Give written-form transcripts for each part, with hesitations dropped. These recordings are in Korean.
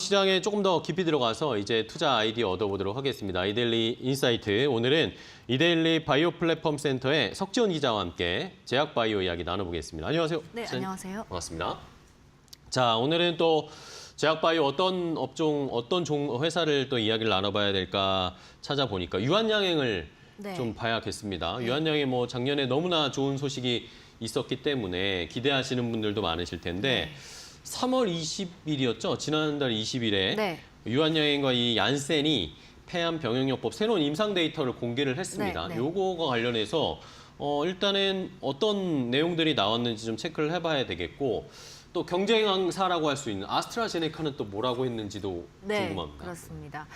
시장에 조금 더 깊이 들어가서 이제 투자 아이디어 얻어보도록 하겠습니다. 이데일리 인사이트. 오늘은 이데일리 바이오 플랫폼 센터의 석지원 기자와 함께 제약 바이오 이야기 나눠보겠습니다. 안녕하세요. 네, 안녕하세요. 반갑습니다. 자, 오늘은 또 제약 바이오 어떤 업종, 회사를 또 이야기를 나눠봐야 될까 찾아보니까 유한양행을 네. 좀 봐야겠습니다. 유한양행 뭐 작년에 너무나 좋은 소식이 있었기 때문에 기대하시는 분들도 많으실 텐데 3월 20일이었죠. 지난달 20일에 네. 유한양행과 이 얀센이 폐암 병역요법 새로운 임상 데이터를 공개를 했습니다. 네, 네. 요거가 관련해서 일단은 어떤 내용들이 나왔는지 좀 체크를 해봐야 되겠고 또 경쟁사라고 할 수 있는 아스트라제네카는 또 뭐라고 했는지도 궁금합니다. 그렇습니다.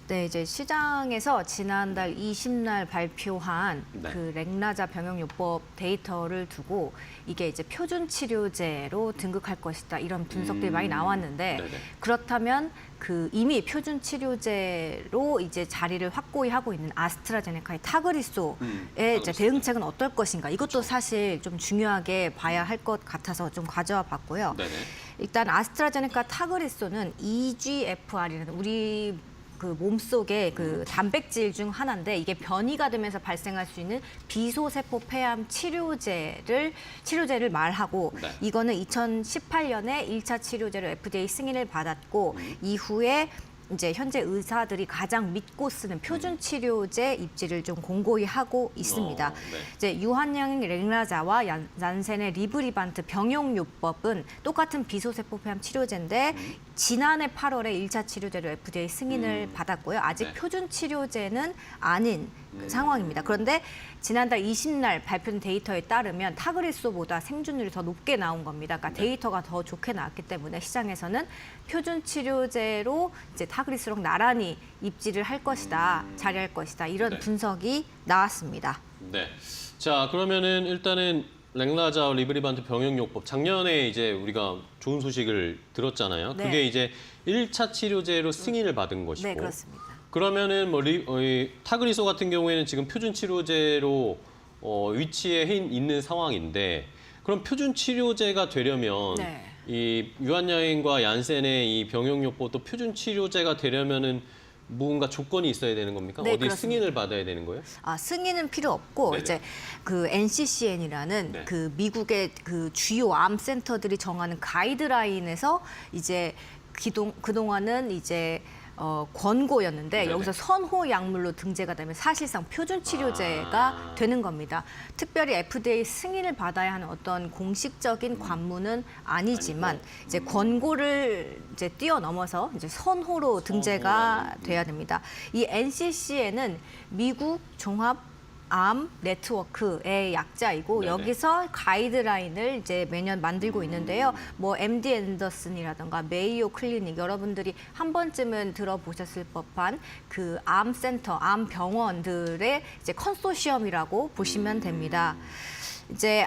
네, 이제 시장에서 지난달 20날 발표한 네. 그 렉나자 병역요법 데이터를 두고 이게 이제 표준 치료제로 등극할 것이다 이런 분석들이 많이 나왔는데 네네. 그렇다면 그 이미 표준 치료제로 이제 자리를 확고히 하고 있는 아스트라제네카의 타그리소의 이제 대응책은 어떨 것인가 이것도 사실 좀 중요하게 봐야 할 것 같아서 좀 가져와 봤고요. 네네. 일단 아스트라제네카 타그리소는 EGFR이라는 우리 그 몸속의 그 단백질 중 하나인데 이게 변이가 되면서 발생할 수 있는 비소세포 폐암 치료제를 말하고 네. 이거는 2018년에 1차 치료제로 FDA 승인을 받았고 이후에 이제 현재 의사들이 가장 믿고 쓰는 표준 치료제 입지를 좀 공고히 하고 있습니다. 네. 이제 유한양 렉나자와 얀센의 리브리반트 병용요법은 똑같은 비소세포 폐암 치료제인데 지난해 8월에 1차 치료제로 FDA 승인을 받았고요. 아직 네. 표준 치료제는 아닌 상황입니다. 그런데 지난달 20날 발표된 데이터에 따르면 타그리소보다 생존율이 더 높게 나온 겁니다. 그러니까 데이터가 더 좋게 나왔기 때문에 시장에서는 표준 치료제로 이제 타그리소랑 나란히 입지를 할 것이다, 자리할 것이다 이런 네. 분석이 나왔습니다. 네. 자, 그러면은 일단은 렉나자 리브리반트 병역요법 작년에 이제 우리가 좋은 소식을 들었잖아요. 네. 그게 이제 1차 치료제로 승인을 받은 것이고. 네, 그렇습니다. 그러면은 뭐 타그리소 같은 경우에는 지금 표준 치료제로 위치해 있는 상황인데 그럼 표준 치료제가 되려면 네. 이 유한양행과 얀센의 이 병역요법도 표준 치료제가 되려면은 무언가 조건이 있어야 되는 겁니까? 네, 어디 그렇습니다. 승인을 받아야 되는 거예요? 승인은 필요 없고 네네. 이제 그 NCCN이라는 네. 그 미국의 그 주요 암 센터들이 정하는 가이드라인에서 이제 그동안은 이제 권고였는데 네네. 여기서 선호 약물로 등재가 되면 사실상 표준 치료제가 되는 겁니다. 특별히 FDA 승인을 받아야 하는 어떤 공식적인 관문은 아니지만 아니고. 이제 권고를 이제 뛰어넘어서 이제 선호로 등재가 돼야 됩니다. 이 NCCN은 미국 종합 암 네트워크의 약자이고 네네. 여기서 가이드라인을 이제 매년 만들고 있는데요. 뭐 MD 앤더슨이라든가 메이오 클리닉 여러분들이 한 번쯤은 들어보셨을 법한 그 암 센터, 암 병원들의 이제 컨소시엄이라고 보시면 됩니다. 이제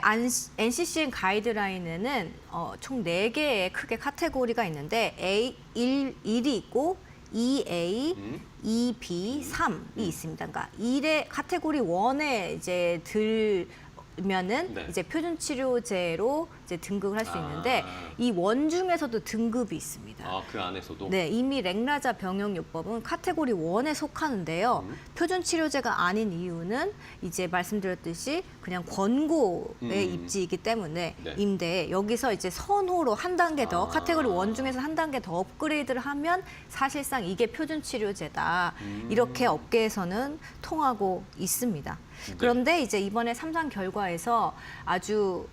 NCCN 가이드라인에는 총 4개의 크게 카테고리가 있는데 A1이 있고 EA, EB, 3이 있습니다. 그러니까 1의 카테고리 1에 이제 들면은 네. 이제 표준 치료제로 이제 등극을 할 수 있는데 이 원 중에서도 등급이 있습니다. 그 안에서도? 네, 이미 렉나자 병역요법은 카테고리 1에 속하는데요. 표준 치료제가 아닌 이유는 이제 말씀드렸듯이 그냥 권고의 입지이기 때문에 네. 인데 여기서 이제 선호로 한 단계 더 카테고리 1 중에서 한 단계 더 업그레이드를 하면 사실상 이게 표준 치료제다. 이렇게 업계에서는 통하고 있습니다. 그런데 이제 이번에 3상 결과에서 아주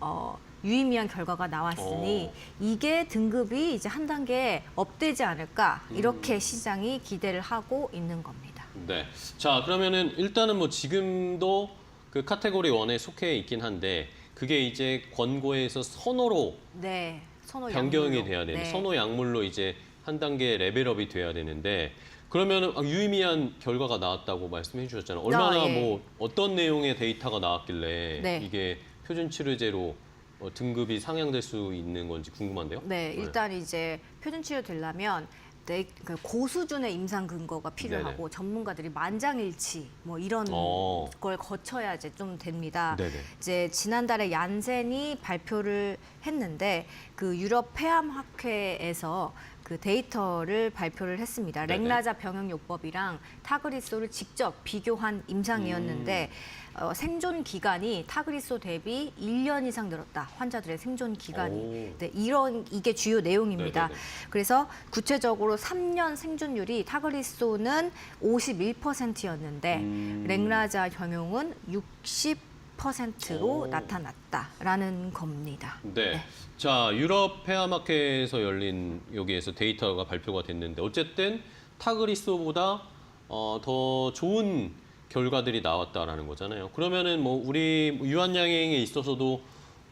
유의미한 결과가 나왔으니 이게 등급이 이제 한 단계 업되지 않을까 이렇게 시장이 기대를 하고 있는 겁니다. 네. 자, 그러면은 일단은 뭐 지금도 그 카테고리 1에 속해 있긴 한데 그게 이제 권고에서 선호로 네, 선호 변경이 약물로. 돼야 되는 네. 선호 약물로 이제 한 단계 레벨업이 돼야 되는데 그러면은 유의미한 결과가 나왔다고 말씀해 주셨잖아요. 얼마나 예. 뭐 어떤 내용의 데이터가 나왔길래 네. 이게 표준 치료제로 등급이 상향될 수 있는 건지 궁금한데요. 네, 일단 이제 표준 치료 되려면 그 고수준의 임상 근거가 필요하고 네네. 전문가들이 만장일치 뭐 이런 걸 거쳐야 이제 좀 됩니다. 네네. 이제 지난달에 얀센이 발표를 했는데 그 유럽 폐암학회에서 그 데이터를 발표를 했습니다. 네네. 렉나자 병용요법이랑 타그리소를 직접 비교한 임상이었는데 생존 기간이 타그리소 대비 1년 이상 늘었다. 환자들의 생존 기간이. 오. 네, 이게 주요 내용입니다. 네네네. 그래서 구체적으로 3년 생존율이 타그리소는 51%였는데 렉나자 병용은 60%로 오. 나타났다라는 겁니다. 네. 자, 유럽 폐암학회에서 열린 여기에서 데이터가 발표가 됐는데 어쨌든 타그리소보다 더 좋은 결과들이 나왔다라는 거잖아요. 그러면은 뭐 우리 유한양행에 있어서도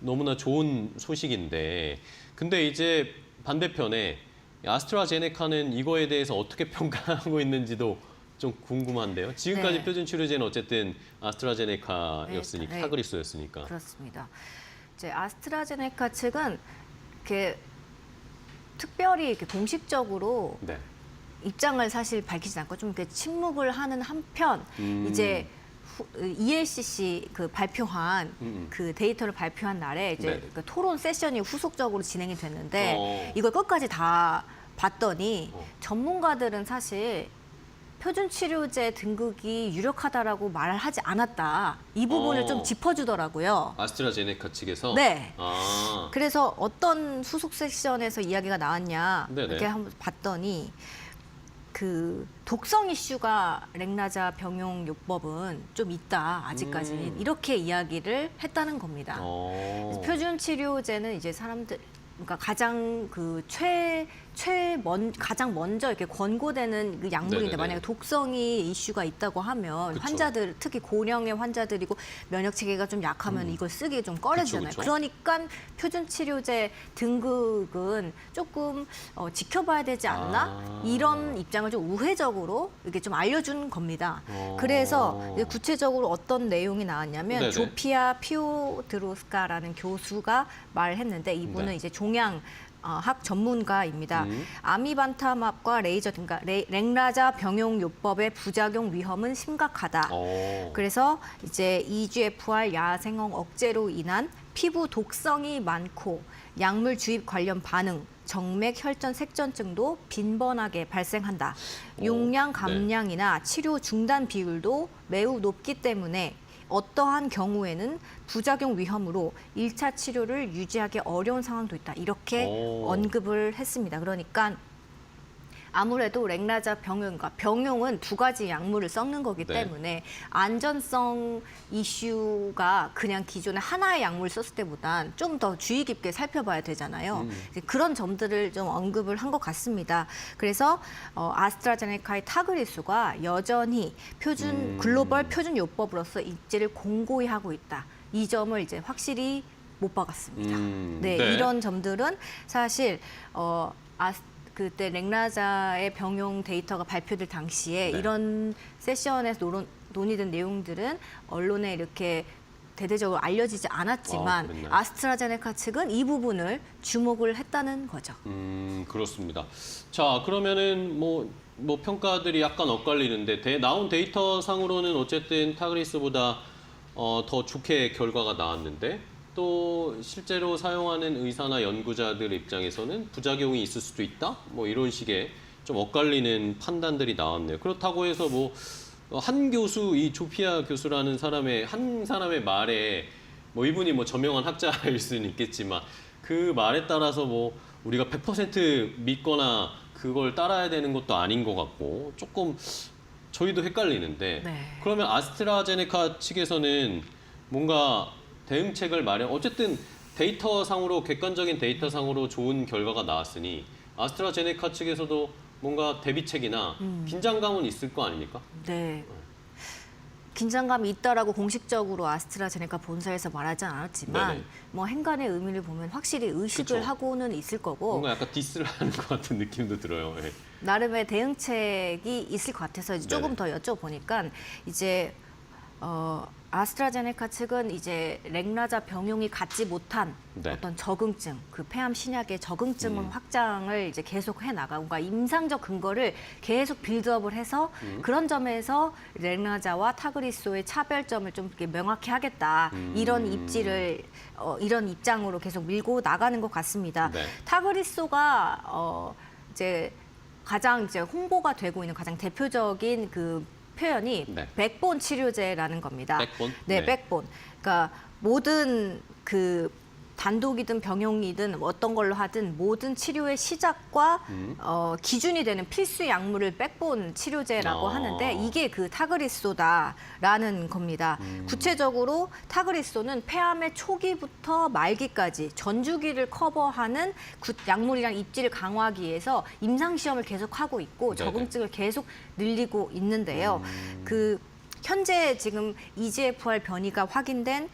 너무나 좋은 소식인데 근데 이제 반대편에 아스트라제네카는 이거에 대해서 어떻게 평가하고 있는지도 좀 궁금한데요. 지금까지 네. 표준 치료제는 어쨌든 아스트라제네카였으니까 네. 타그리소였으니까. 그렇습니다. 이제 아스트라제네카 측은 이렇게 특별히 이렇게 공식적으로 네. 입장을 사실 밝히지 않고 좀 이렇게 침묵을 하는 한편 이제 ELCC 그 발표한 그 데이터를 발표한 날에 이제 네. 그 토론 세션이 후속적으로 진행이 됐는데 어. 이걸 끝까지 다 봤더니 어. 전문가들은 사실 표준 치료제 등급이 유력하다라고 말을 하지 않았다. 이 부분을 좀 짚어주더라고요. 아스트라제네카 측에서? 네. 아, 그래서 어떤 후속 세션에서 이야기가 나왔냐 네네. 이렇게 한번 봤더니 그 독성 이슈가 렉나자 병용요법은 좀 있다 아직까지는 이렇게 이야기를 했다는 겁니다. 그래서 표준 치료제는 이제 사람들 그러니까 가장 그 가장 먼저 이렇게 권고되는 그 약물인데 네네네. 만약에 독성이 이슈가 있다고 하면 그쵸. 환자들 특히 고령의 환자들이고 면역 체계가 좀 약하면 이걸 쓰기 좀 꺼려지잖아요. 그쵸. 그러니까 표준 치료제 등급은 조금 지켜봐야 되지 않나 아. 이런 입장을 좀 우회적으로 이렇게 좀 알려준 겁니다. 그래서 이제 구체적으로 어떤 내용이 나왔냐면 네네. 조피아 피오드로스카라는 교수가 말했는데 이분은 네. 이제 종양 학 전문가입니다. 아미반타맙과 레이저 그러니까 렉나자 병용요법의 부작용 위험은 심각하다. 그래서 이제 EGFR 야생형 억제로 인한 피부 독성이 많고 약물 주입 관련 반응, 정맥 혈전 색전증도 빈번하게 발생한다. 용량 감량이나 치료 중단 비율도 매우 높기 때문에 어떠한 경우에는 부작용 위험으로 1차 치료를 유지하기 어려운 상황도 있다. 이렇게 언급을 했습니다. 그러니까 아무래도 렉나자 병용은 두 가지 약물을 섞는 거기 네. 때문에 안전성 이슈가 그냥 기존에 하나의 약물 썼을 때보단 좀 더 주의 깊게 살펴봐야 되잖아요. 이제 그런 점들을 좀 언급을 한 것 같습니다. 그래서 아스트라제네카의 타그리소가 여전히 글로벌 표준 요법으로서 입지를 공고히 하고 있다. 이 점을 이제 확실히 못 박았습니다. 네, 네. 이런 점들은 사실 그때 렉나자의 병용 데이터가 발표될 당시에 네. 이런 세션에서 논의된 내용들은 언론에 이렇게 대대적으로 알려지지 않았지만 그랬나요? 아스트라제네카 측은 이 부분을 주목을 했다는 거죠. 그렇습니다. 자, 그러면은 뭐 평가들이 약간 엇갈리는데 나온 데이터 상으로는 어쨌든 타그리스보다 더 좋게 결과가 나왔는데 또 실제로 사용하는 의사나 연구자들 입장에서는 부작용이 있을 수도 있다? 뭐 이런 식의 좀 엇갈리는 판단들이 나왔네요. 그렇다고 해서 뭐 한 교수, 이 조피아 교수라는 한 사람의 말에 뭐 이분이 뭐 저명한 학자일 수는 있겠지만 그 말에 따라서 뭐 우리가 100% 믿거나 그걸 따라야 되는 것도 아닌 것 같고 조금 저희도 헷갈리는데 네. 그러면 아스트라제네카 측에서는 뭔가 대응책을 어쨌든 데이터상으로 객관적인 데이터상으로 좋은 결과가 나왔으니 아스트라제네카 측에서도 뭔가 대비책이나 긴장감은 있을 거 아닙니까? 네. 긴장감이 있다라고 공식적으로 아스트라제네카 본사에서 말하지 않았지만 네네. 뭐 행간의 의미를 보면 확실히 의식을 그쵸. 하고는 있을 거고 뭔가 약간 디스를 하는 것 같은 느낌도 들어요. 예. 나름의 대응책이 있을 것 같아서 이제 조금 더 여쭤보니까 이제 아스트라제네카 측은 이제 렉나자 병용이 갖지 못한 네. 어떤 적응증, 그 폐암 신약의 적응증 확장을 이제 계속 해 나가고, 그러니까 임상적 근거를 계속 빌드업을 해서 그런 점에서 렉나자와 타그리소의 차별점을 좀 이렇게 명확히 하겠다 이런 입지를 이런 입장으로 계속 밀고 나가는 것 같습니다. 네. 타그리소가 이제 가장 이제 홍보가 되고 있는 가장 대표적인 그 표현이 네. 백본 치료제라는 겁니다. 백본? 네, 네. 백본. 그러니까 모든 그 단독이든 병용이든 어떤 걸로 하든 모든 치료의 시작과 기준이 되는 필수 약물을 백본 치료제라고 하는데 이게 그 타그리소다라는 겁니다. 구체적으로 타그리소는 폐암의 초기부터 말기까지 전주기를 커버하는 약물이랑 입지를 강화하기 위해서 임상시험을 계속하고 있고 네네. 적응증을 계속 늘리고 있는데요. 그 현재 지금 EGFR 변이가 확인된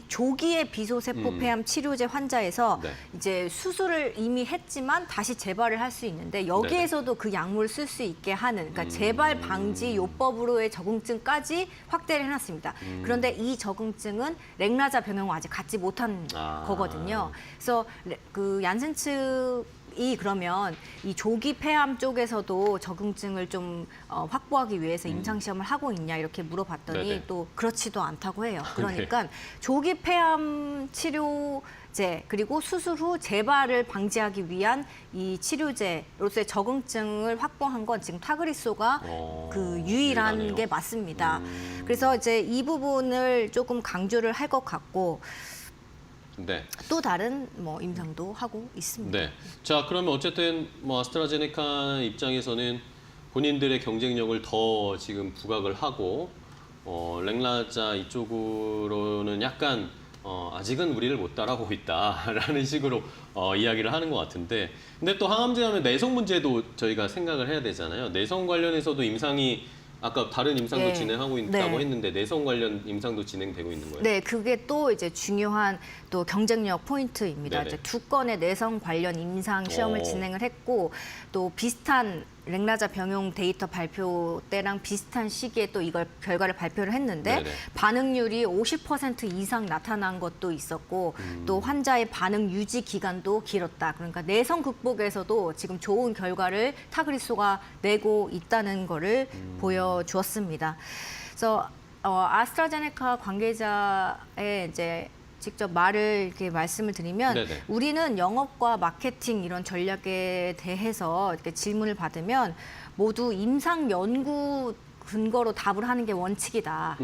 조기의 비소세포 폐암 치료제 환자에서 네. 이제 수술을 이미 했지만 다시 재발을 할 수 있는데 여기에서도 그 약물을 쓸 수 있게 하는 그러니까 재발 방지 요법으로의 적응증까지 확대를 해놨습니다. 그런데 이 적응증은 렉라자 병용과 아직 갖지 못한 거거든요. 그래서 그 얀센 측이 그러면 이 조기 폐암 쪽에서도 적응증을 좀 확보하기 위해서 임상시험을 하고 있냐 이렇게 물어봤더니 네네. 또 그렇지도 않다고 해요. 그러니까 조기 폐암 치료제 그리고 수술 후 재발을 방지하기 위한 이 치료제로서의 적응증을 확보한 건 지금 타그리소가 그 유일한 유일하네요. 게 맞습니다. 그래서 이제 이 부분을 조금 강조를 할 것 같고 네. 또 다른 뭐 임상도 하고 있습니다. 네. 자, 그러면 어쨌든 뭐 아스트라제네카 입장에서는 본인들의 경쟁력을 더 지금 부각을 하고 렉라자 이쪽으로는 약간 아직은 우리를 못 따라오고 있다라는 식으로 이야기를 하는 것 같은데, 근데 또 항암제하면 내성 문제도 저희가 생각을 해야 되잖아요. 내성 관련해서도 임상이 아까 다른 임상도 네. 진행하고 있다고 네. 했는데 내성 관련 임상도 진행되고 있는 거예요? 네, 그게 또 이제 중요한 또 경쟁력 포인트입니다. 네네. 이제 2건의 내성 관련 임상 시험을 오. 진행을 했고 또 비슷한 렉라자 병용 데이터 발표 때랑 비슷한 시기에 또 이걸 결과를 발표를 했는데 네네. 반응률이 50% 이상 나타난 것도 있었고 또 환자의 반응 유지 기간도 길었다. 그러니까 내성 극복에서도 지금 좋은 결과를 타그리소가 내고 있다는 거를 보여주었습니다. 그래서 아스트라제네카 관계자의 이제 직접 말을 이렇게 말씀을 드리면 네네. 우리는 영업과 마케팅 이런 전략에 대해서 이렇게 질문을 받으면 모두 임상 연구 근거로 답을 하는 게 원칙이다.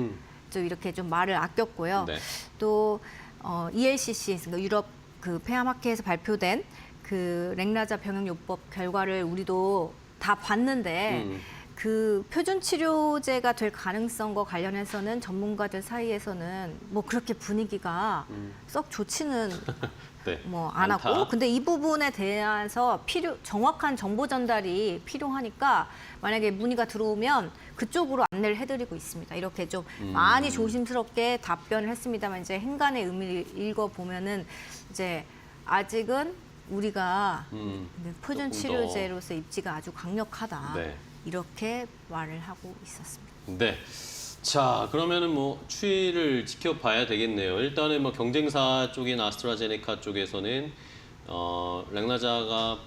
좀 이렇게 좀 말을 아꼈고요. 네. 또 ELCC 그러니까 유럽 그 폐암학회에서 발표된 그 렉라자 병용요법 결과를 우리도 다 봤는데 그 표준 치료제가 될 가능성과 관련해서는 전문가들 사이에서는 뭐 그렇게 분위기가 썩 좋지는 네. 뭐 안 않다. 하고 근데 이 부분에 대해서 정확한 정보 전달이 필요하니까 만약에 문의가 들어오면 그쪽으로 안내를 해드리고 있습니다. 이렇게 좀 많이 조심스럽게 답변을 했습니다만 이제 행간의 의미를 읽어보면은 이제 아직은 우리가 표준 조금 더. 치료제로서 입지가 아주 강력하다. 네. 이렇게 말을 하고 있었습니다. 네. 자, 그러면은 뭐 추이를 지켜봐야 되겠네요. 일단은 뭐 경쟁사 쪽인 아스트라제네카 쪽에서는 렉라자가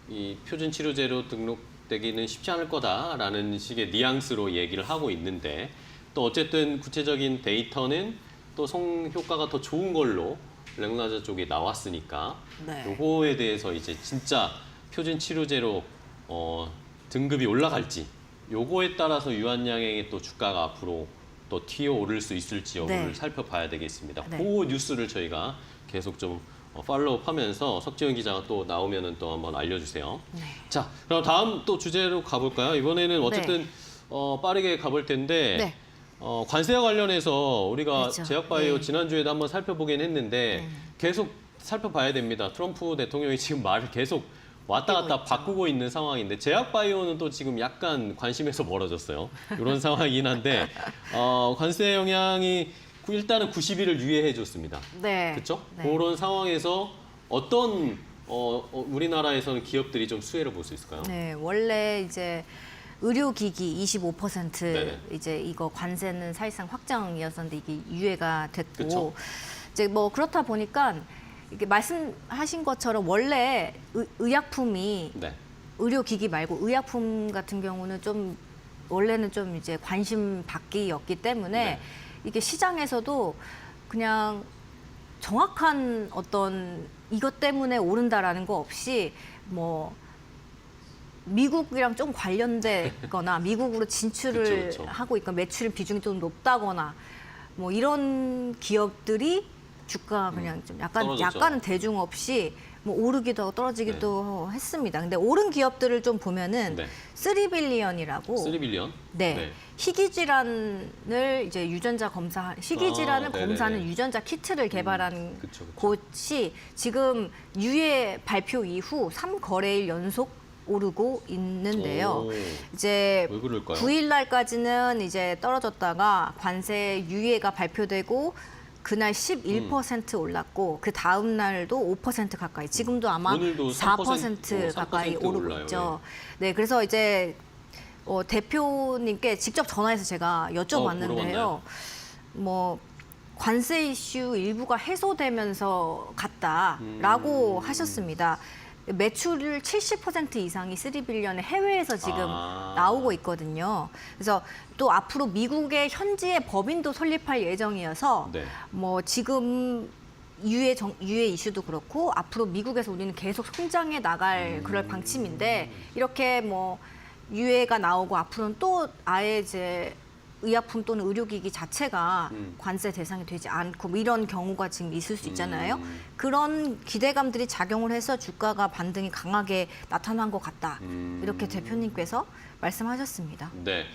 이 표준 치료제로 등록되기는 쉽지 않을 거다라는 식의 뉘앙스로 얘기를 하고 있는데, 또 어쨌든 구체적인 데이터는 또 성효과가 더 좋은 걸로 렉라자 쪽이 나왔으니까 네. 요거에 대해서 이제 진짜 표준 치료제로 등급이 올라갈지, 요거에 따라서 유한양행의 또 주가가 앞으로 또 튀어오를 수 있을지 여부를 네. 살펴봐야 되겠습니다. 네. 그 뉴스를 저희가 계속 좀 팔로우하면서 석지현 기자가 또 나오면은 또 한번 알려주세요. 네. 자, 그럼 다음 또 주제로 가볼까요? 이번에는 어쨌든 빠르게 가볼 텐데 네. 관세와 관련해서 우리가 그렇죠. 제약바이오 네. 지난주에도 한번 살펴보긴 했는데 계속 살펴봐야 됩니다. 트럼프 대통령이 지금 말을 계속 왔다 갔다 있죠. 바꾸고 있는 상황인데 제약바이오는 또 지금 약간 관심에서 멀어졌어요. 이런 상황이긴 한데 관세 영향이 일단은 90일을 유예해 줬습니다. 네. 그렇죠? 네. 그런 상황에서 어떤 우리나라에서는 기업들이 좀 수혜를 볼 수 있을까요? 네, 원래 이제 의료기기 25% 네네. 이제 이거 관세는 사실상 확정이었었는데 이게 유예가 됐고 그쵸. 이제 뭐 그렇다 보니까 이게 말씀하신 것처럼 원래 의약품이 네. 의료기기 말고 의약품 같은 경우는 좀 원래는 좀 이제 관심 받기였기 때문에 네. 이게 시장에서도 그냥 정확한 어떤 이것 때문에 오른다라는 거 없이 뭐 미국이랑 좀 관련되거나 미국으로 진출을 그쵸, 그쵸. 하고 있거나 매출 비중이 좀 높다거나 뭐 이런 기업들이 주가가 그냥 좀 떨어졌죠. 약간은 대중 없이 뭐 오르기도 하고 떨어지기도 했습니다. 근데 오른 기업들을 좀 보면은 네. 3빌리언이라고 3빌리언? 네. 희귀질환을 이제 유전자 검사, 희귀질환을 네네네. 검사하는 유전자 키트를 개발한 그쵸, 그쵸. 곳이 지금 유예 발표 이후 3거래일 연속 오르고 있는데요. 오, 이제 왜 그럴까요? 9일 날까지는 이제 떨어졌다가 관세 유예가 발표되고 그날 11% 올랐고 그 다음 날도 5% 가까이. 지금도 아마 오늘도 4% 가까이 3% 오르고 올라요. 있죠. 네, 그래서 이제 대표님께 직접 전화해서 제가 여쭤봤는데요. 물어봤나요? 뭐 관세 이슈 일부가 해소되면서 갔다라고 하셨습니다. 매출 70% 이상이 3빌리언의 해외에서 지금 아. 나오고 있거든요. 그래서 또 앞으로 미국의 현지의 법인도 설립할 예정이어서 네. 뭐 지금 유해 이슈도 그렇고 앞으로 미국에서 우리는 계속 성장해 나갈 그럴 방침인데 이렇게 뭐 유해가 나오고 앞으로는 또 아예 이제 의약품 또는 의료기기 자체가 관세 대상이 되지 않고 뭐 이런 경우가 지금 있을 수 있잖아요. 그런 기대감들이 작용을 해서 주가가 반등이 강하게 나타난 것 같다. 이렇게 대표님께서 말씀하셨습니다. 네.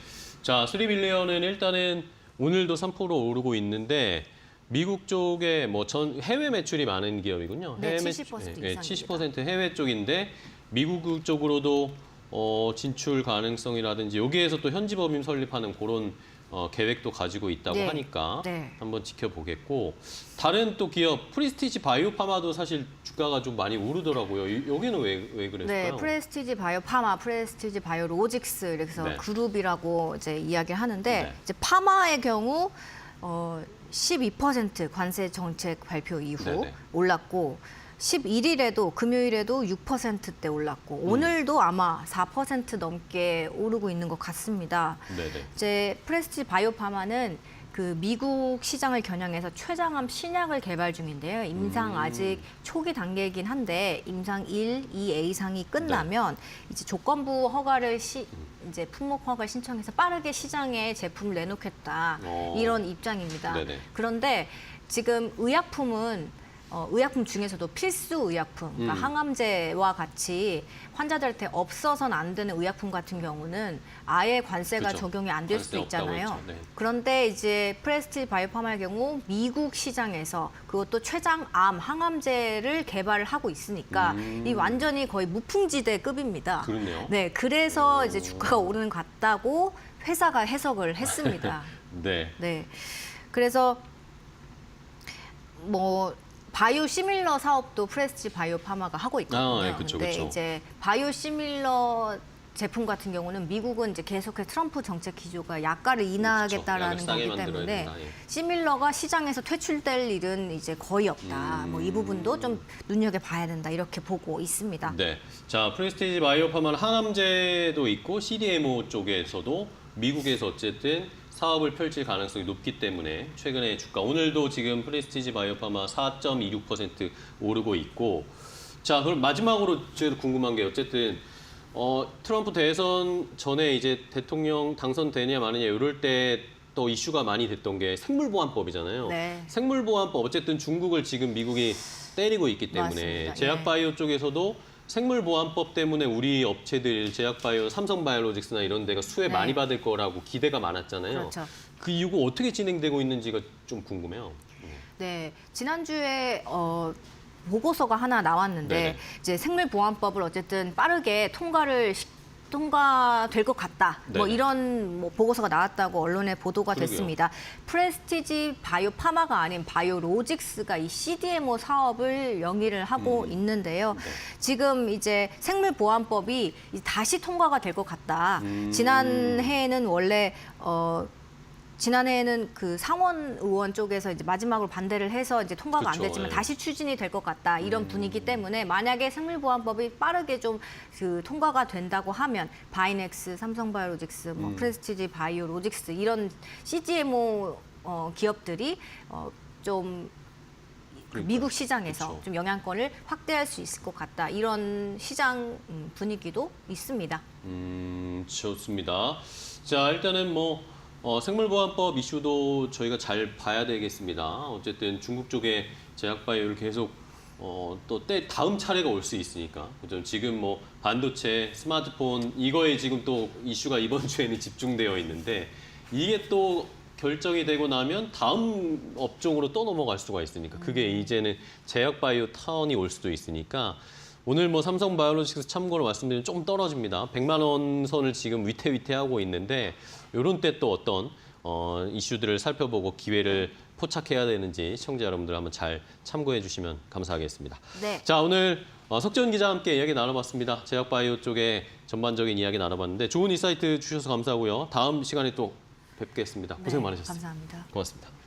자, 3빌리언은 일단은 오늘도 3% 오르고 있는데 미국 쪽에 뭐 해외 매출이 많은 기업이군요. 네, 해외 70% 이상입니다. 70% 해외 쪽인데 미국 쪽으로도 진출 가능성이라든지 여기에서 또 현지 법인 설립하는 그런 계획도 가지고 있다고 네. 하니까 네. 한번 지켜보겠고 다른 또 기업 프리스티지 바이오파마도 사실 주가가 좀 많이 오르더라고요. 여기는 왜 그랬을까요? 네, 프레스티지 바이오 파마, 프레스티지 바이오 로직스 이렇게 해서 네. 그룹이라고 이제 이야기를 하는데 네. 이제 파마의 경우 12% 관세 정책 발표 이후 네네. 올랐고 11일에도 금요일에도 6%대 올랐고 오늘도 아마 4% 넘게 오르고 있는 것 같습니다. 네네. 이제 프레스티지 바이오 파마는 그 미국 시장을 겨냥해서 췌장암 신약을 개발 중인데요. 임상 아직 초기 단계이긴 한데 임상 1, 2A상이 끝나면 이제 조건부 허가를 이제 품목 허가를 신청해서 빠르게 시장에 제품을 내놓겠다. 이런 입장입니다. 네네. 그런데 지금 의약품은 의약품 중에서도 필수 의약품, 그러니까 항암제와 같이 환자들한테 없어서는 안 되는 의약품 같은 경우는 아예 관세가 그렇죠. 적용이 안 될 수도 관세 없다고 있잖아요. 했죠. 네. 그런데 이제 프레스티지 바이오파마의 경우 미국 시장에서 그것도 췌장암 항암제를 개발을 하고 있으니까 이 완전히 거의 무풍지대급입니다. 그렇네요. 네, 그래서 이제 주가가 오르는 것 같다고 회사가 해석을 했습니다. 네. 네, 그래서 뭐 바이오 시밀러 사업도 프레스티지 바이오 파마가 하고 있거든요. 네, 그쵸, 근데 그쵸. 이제 바이오 시밀러 제품 같은 경우는 미국은 이제 계속해서 트럼프 정책 기조가 약가를 인하하겠다라는 그쵸. 약을 싸게 거기 만들어야 때문에 된다, 예. 시밀러가 시장에서 퇴출될 일은 이제 거의 없다. 뭐 이 부분도 좀 눈여겨봐야 된다 이렇게 보고 있습니다. 네. 자, 프레스티지 바이오파마는 항암제도 있고 CDMO 쪽에서도 미국에서 어쨌든 사업을 펼칠 가능성이 높기 때문에 최근에 주가 오늘도 지금 프레스티지 바이오파마 4.26% 오르고 있고 자, 그럼 마지막으로 제가 궁금한 게 어쨌든 트럼프 대선 전에 이제 대통령 당선되냐 마느냐 이럴 때 또 이슈가 많이 됐던 게 생물보안법이잖아요. 네. 생물보안법 어쨌든 중국을 지금 미국이 때리고 있기 때문에 맞습니다. 제약바이오 쪽에서도 생물보안법 때문에 우리 업체들 제약바이오, 삼성바이오로직스나 이런 데가 수혜 네. 많이 받을 거라고 기대가 많았잖아요. 그렇죠. 그 이유가 어떻게 진행되고 있는지가 좀 궁금해요. 네, 지난주에 보고서가 하나 나왔는데 네네. 이제 생물보안법을 어쨌든 빠르게 통과될 것 같다. 뭐 네네. 이런 뭐 보고서가 나왔다고 언론에 보도가 그러게요. 됐습니다. 프레스티지 바이오 파마가 아닌 바이오 로직스가 이 CDMO 사업을 영위를 하고 있는데요. 네. 지금 이제 생물보안법이 다시 통과가 될 것 같다. 지난해에는 원래 지난해에는 그 상원 의원 쪽에서 이제 마지막으로 반대를 해서 이제 통과가 안 그쵸, 됐지만 예. 다시 추진이 될 것 같다 이런 분위기 때문에 만약에 생물보안법이 빠르게 좀 그 통과가 된다고 하면 바이넥스, 삼성바이오로직스, 뭐 프레스티지 바이오로직스 이런 CDMO 기업들이 좀 미국 시장에서 그렇죠. 좀 영향권을 확대할 수 있을 것 같다. 이런 시장 분위기도 있습니다. 좋습니다. 자, 일단은 생물보안법 이슈도 저희가 잘 봐야 되겠습니다. 어쨌든 중국 쪽에 제약바이오를 계속 또 다음 차례가 올 수 있으니까. 그죠? 지금 반도체, 스마트폰 이거에 지금 또 이슈가 이번 주에는 집중되어 있는데 이게 또 결정이 되고 나면 다음 업종으로 또 넘어갈 수가 있으니까 그게 이제는 제약바이오 턴이 올 수도 있으니까 오늘 삼성바이오로직스 참고로 말씀드리면 조금 떨어집니다. 100만 원 선을 지금 위태위태하고 있는데 이런 때 또 어떤 이슈들을 살펴보고 기회를 포착해야 되는지 시청자 여러분들 한번 잘 참고해 주시면 감사하겠습니다. 네. 자, 오늘 석재훈 기자와 함께 이야기 나눠봤습니다. 제약바이오 쪽에 전반적인 이야기 나눠봤는데 좋은 인사이트 주셔서 감사하고요. 다음 시간에 또 뵙겠습니다. 고생 네, 많으셨습니다. 감사합니다. 고맙습니다.